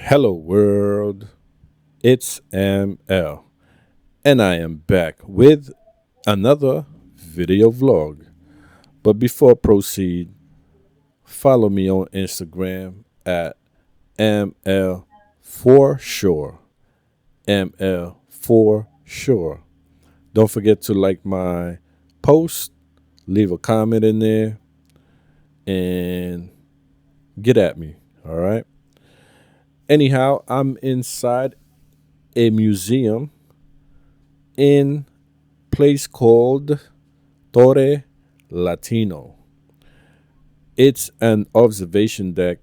Hello world, it's ML, and I am back with another video vlog. But before I proceed, follow me on Instagram at ML for sure. ML for sure. Don't forget to like my post, leave a comment in there, and get at me. All right. Anyhow, I'm inside a museum in place called Torre Latino. It's an observation deck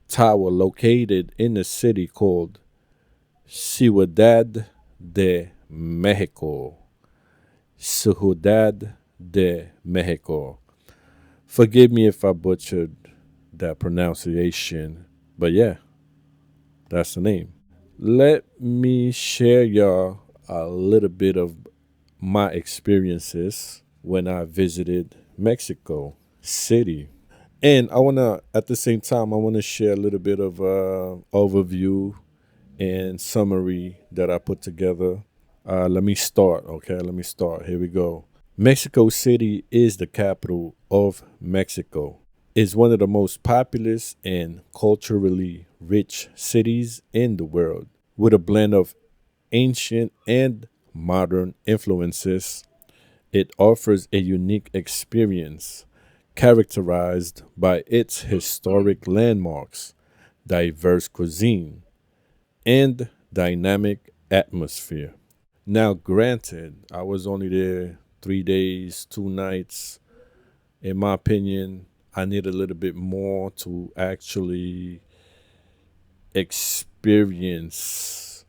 tower located in a city called Ciudad de Mexico. Ciudad de Mexico. Forgive me if I butchered that pronunciation, but yeah, that's the name. Let me share y'all a little bit of my experiences when I visited Mexico City. And I want to, at the same time, I want to share a little bit of overview and summary that I put together. Let me start, okay? Let me start. Here we go. Mexico City is the capital of Mexico. It's one of the most populous and culturally rich cities in the world, with a blend of ancient and modern influences. It offers a unique experience characterized by its historic landmarks, diverse cuisine, and dynamic atmosphere. Now, granted, I was only there 3 days, 2 nights. In my opinion, I need a little bit more to actually experience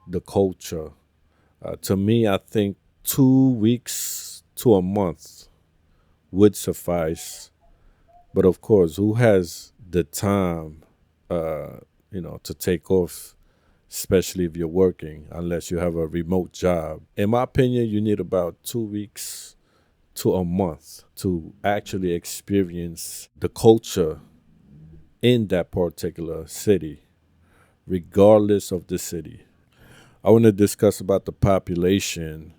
the culture. To me, I think 2 weeks to a month would suffice. But of course, who has the time, to take off, especially if you're working, unless you have a remote job? In my opinion, you need about 2 weeks to a month to actually experience the culture in that particular city, regardless of the city. I want to discuss about the population.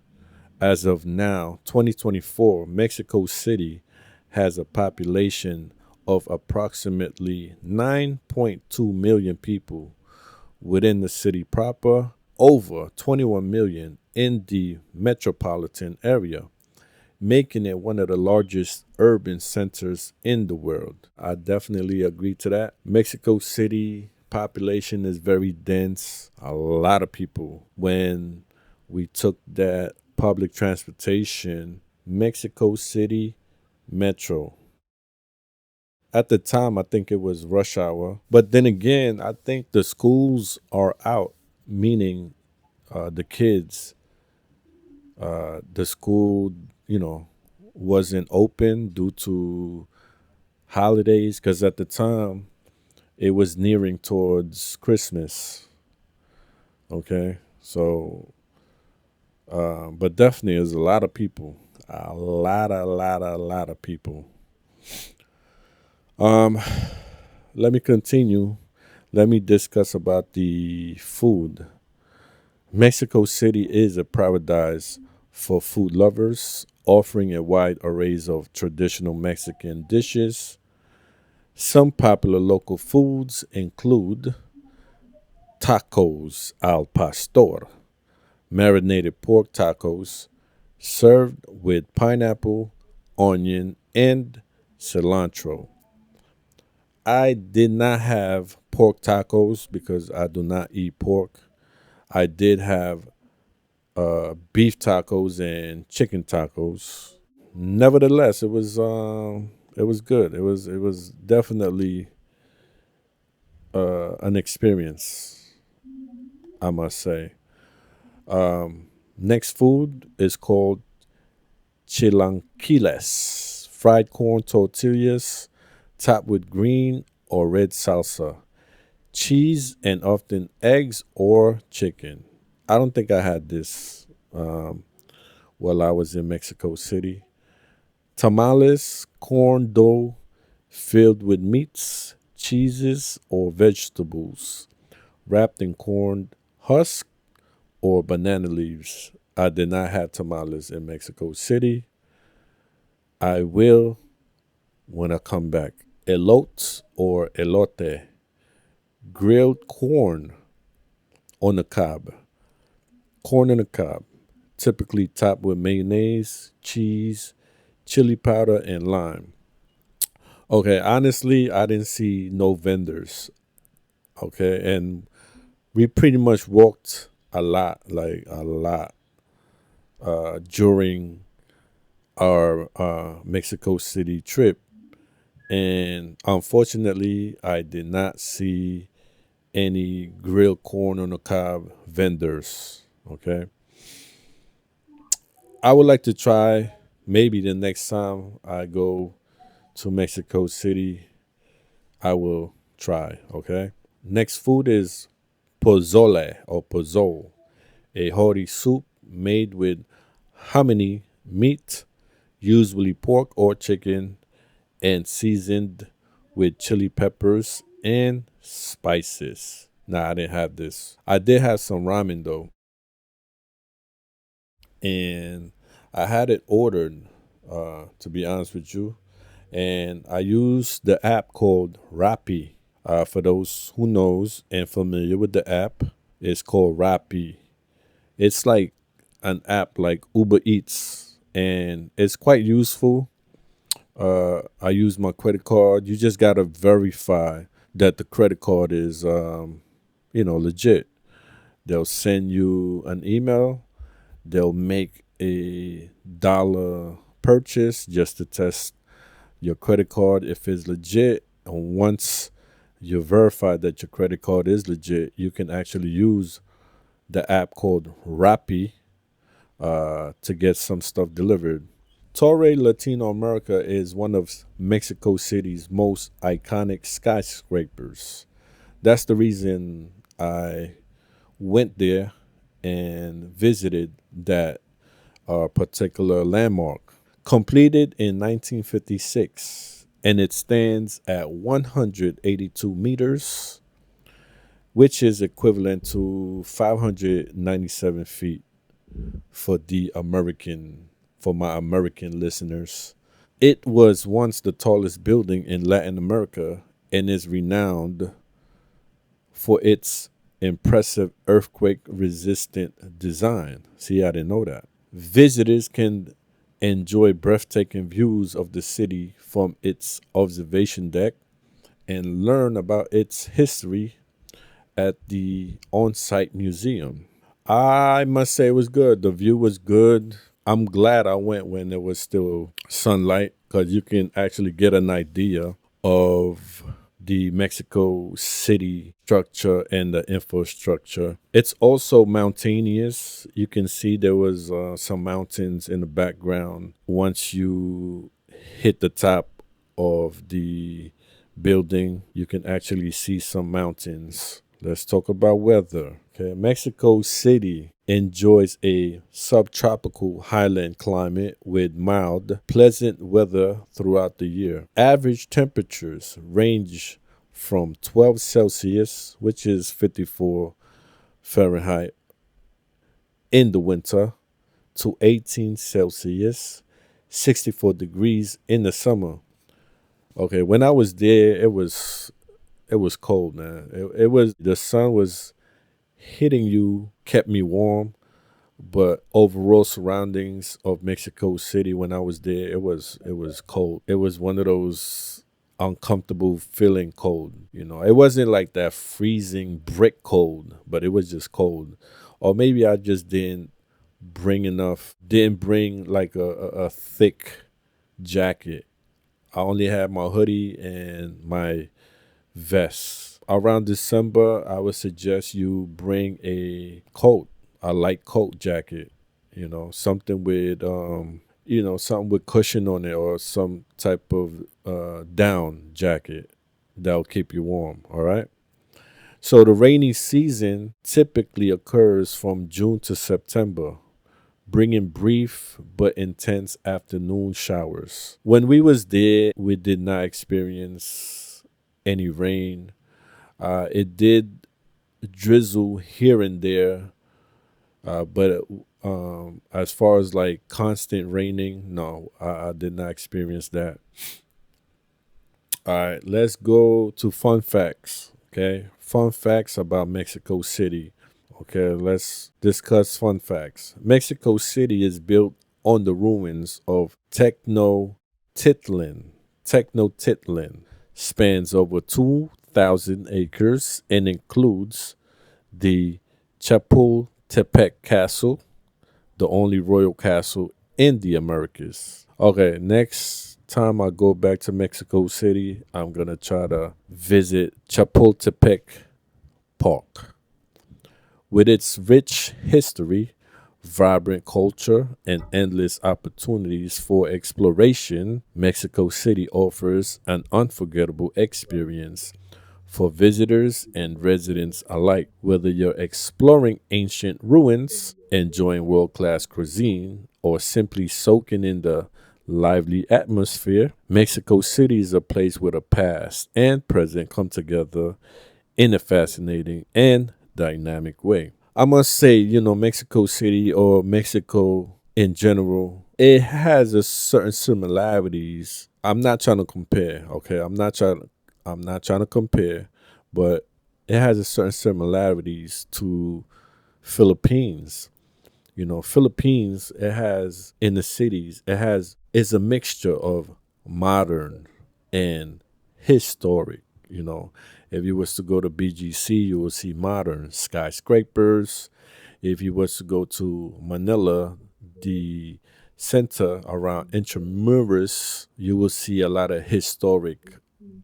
As of now, 2024, Mexico City has a population of approximately 9.2 million people within the city proper, over 21 million in the metropolitan area, making it one of the largest urban centers in the world. I definitely agree to that. Mexico City population is very dense, a lot of people. When we took that public transportation, Mexico City Metro. At the time, I think it was rush hour. But then again, I think the schools are out, meaning the kids, the school, wasn't open due to holidays. Because at the time, it was nearing towards Christmas. Okay. So, but definitely, there's a lot of people, a lot of people. Um, Let me continue. Let me discuss about the food. Mexico City is a paradise for food lovers, offering a wide array of traditional Mexican dishes. Some popular local foods include tacos al pastor, marinated pork tacos served with pineapple, onion, and cilantro. I did not have pork tacos because I do not eat pork. I did have beef tacos and chicken tacos. Nevertheless, it was good. It was definitely an experience, I must say. Next food is called chilanquiles, fried corn tortillas topped with green or red salsa, cheese, and often eggs or chicken. I don't think I had this while I was in Mexico City. Tamales, corn dough filled with meats, cheeses, or vegetables. wrapped in corn husk or banana leaves. I did not have tamales in Mexico City. I will when I come back. Elotes or elote, grilled corn on the cob. Corn on the cob, typically topped with mayonnaise, cheese, chili powder, and lime. Okay, honestly, I didn't see no vendors. Okay, and we pretty much walked a lot, like a lot, during our Mexico City trip. And unfortunately, I did not see any grilled corn on the cob vendors. Okay, I would like to try maybe the next time I go to Mexico City. I will try. Okay. Next food is pozole or pozole, a hearty soup made with hominy meat, usually pork or chicken, and seasoned with chili peppers and spices. Nah, I didn't have this. I did have some ramen though, and I had it ordered. To be honest with you, and I used the app called Rappi. For those who knows and familiar with the app, it's called Rappi. It's like an app like Uber Eats, and it's quite useful. I use my credit card. You just gotta verify that the credit card is, legit. They'll send you an email. They'll make a dollar purchase just to test your credit card if it's legit. And once you verify that your credit card is legit, you can actually use the app called Rappi to get some stuff delivered. Torre Latino America is one of Mexico City's most iconic skyscrapers. That's the reason I went there and visited that particular landmark. Completed in 1956, and it stands at 182 meters, which is equivalent to 597 feet for my American listeners. It was once the tallest building in Latin America and is renowned for its impressive earthquake resistant design. See, I didn't know that. Visitors can enjoy breathtaking views of the city from its observation deck and learn about its history at the on site museum. I must say it was good. The view was good. I'm glad I went when there was still sunlight because you can actually get an idea of the Mexico City structure and the infrastructure. It's also mountainous. You can see there was some mountains in the background. Once you hit the top of the building, you can actually see some mountains. Let's talk about weather. Okay, Mexico City enjoys a subtropical highland climate with mild, pleasant weather throughout the year. Average temperatures range from 12 Celsius, which is 54 Fahrenheit, in the winter to 18 Celsius, 64 degrees in the summer. Okay, when I was there, it was cold, man. It was the sun was hitting you, kept me warm, but overall surroundings of Mexico City when I was there, it was cold. It was one of those uncomfortable feeling cold. It wasn't like that freezing brick cold, but it was just cold. Or maybe I just didn't bring like a thick jacket. I only had my hoodie and my vest. Around December, I would suggest you bring a light coat jacket, something with cushion on it or some type of down jacket that'll keep you warm, all right? So the rainy season typically occurs from June to September, bringing brief but intense afternoon showers. When we was there, we did not experience any rain. It did drizzle here and there. But as far as like constant raining, no, I did not experience that. All right, let's go to fun facts. Okay, fun facts about Mexico City. Okay, let's discuss fun facts. Mexico City is built on the ruins of Tenochtitlan. Tenochtitlan spans over 2,000 acres and includes the Chapultepec Castle, the only royal castle in the Americas. Okay, next time I go back to Mexico City, I'm gonna try to visit Chapultepec Park. With its rich history, vibrant culture, and endless opportunities for exploration, Mexico City offers an unforgettable experience for visitors and residents alike. Whether you're exploring ancient ruins, enjoying world class cuisine, or simply soaking in the lively atmosphere, Mexico City is a place where the past and present come together in a fascinating and dynamic way. I must say, Mexico City or Mexico in general, it has a certain similarities. I'm not trying to compare, okay? I'm not trying to compare, but it has a certain similarities to Philippines. Philippines, it has in the cities, it's a mixture of modern and historic. If you was to go to BGC, you will see modern skyscrapers. If you was to go to Manila, the center around Intramuros, you will see a lot of historic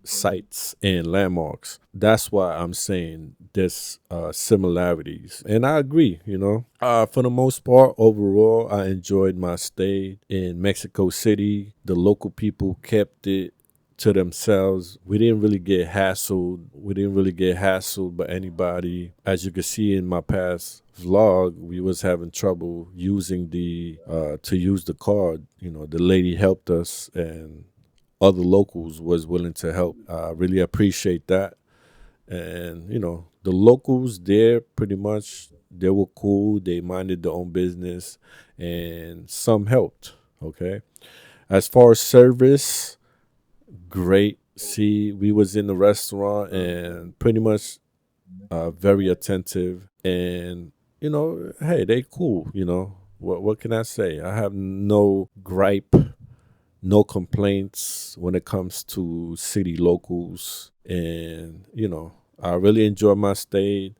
sites and landmarks. That's why I'm saying there's similarities. And I agree, For the most part, overall, I enjoyed my stay in Mexico City. The local people kept it to themselves. We didn't really get hassled. We didn't really get hassled by anybody. As you can see in my past vlog, we was having trouble using to use the card. The lady helped us and other locals was willing to help. I really appreciate that. And the locals there pretty much they were cool. They minded their own business, and some helped. Okay. As far as service, great. See, we was in the restaurant and pretty much very attentive, and hey, they cool. What can I say? I have no gripe, no complaints when it comes to city locals. And, I really enjoyed my stay.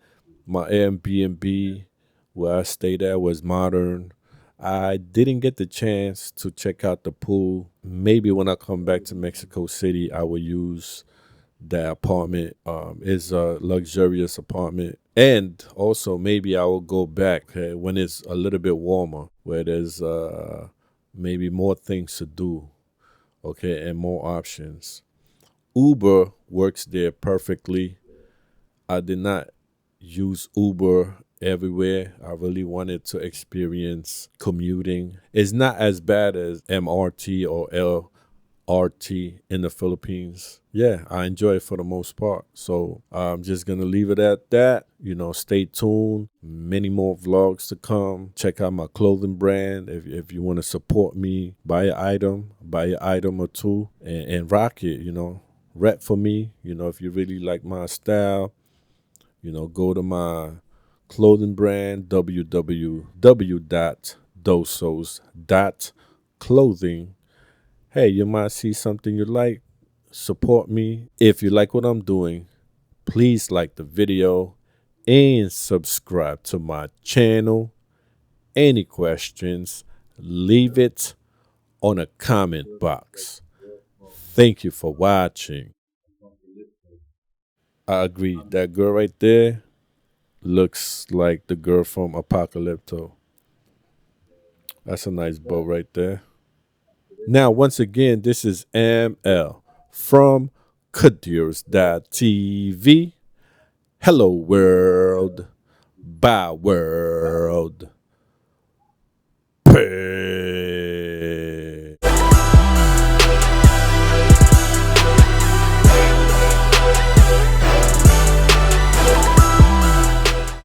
My Airbnb where I stayed at was modern. I didn't get the chance to check out the pool. Maybe when I come back to Mexico City, I will use that apartment. It's a luxurious apartment. And also, maybe I will go back when it's a little bit warmer, where there's maybe more things to do, okay, and more options. Uber works there perfectly. I did not use Uber everywhere. I really wanted to experience commuting. It's not as bad as MRT or LRT in the Philippines. Yeah, I enjoy it for the most part. So I'm just going to leave it at that. Stay tuned. Many more vlogs to come. Check out my clothing brand. If you want to support me, buy an item or two and rock it, Rep for me, if you really like my style, go to my clothing brand, www.dosos.clothing. Hey, you might see something you like. Support me. If you like what I'm doing, please like the video and subscribe to my channel. Any questions, leave it on a comment box. Thank you for watching. I agree. That girl right there looks like the girl from Apocalypto. That's a nice boat right there. Now, once again, this is ML from KadeersTV. Hello, world. Bye, world. Peace.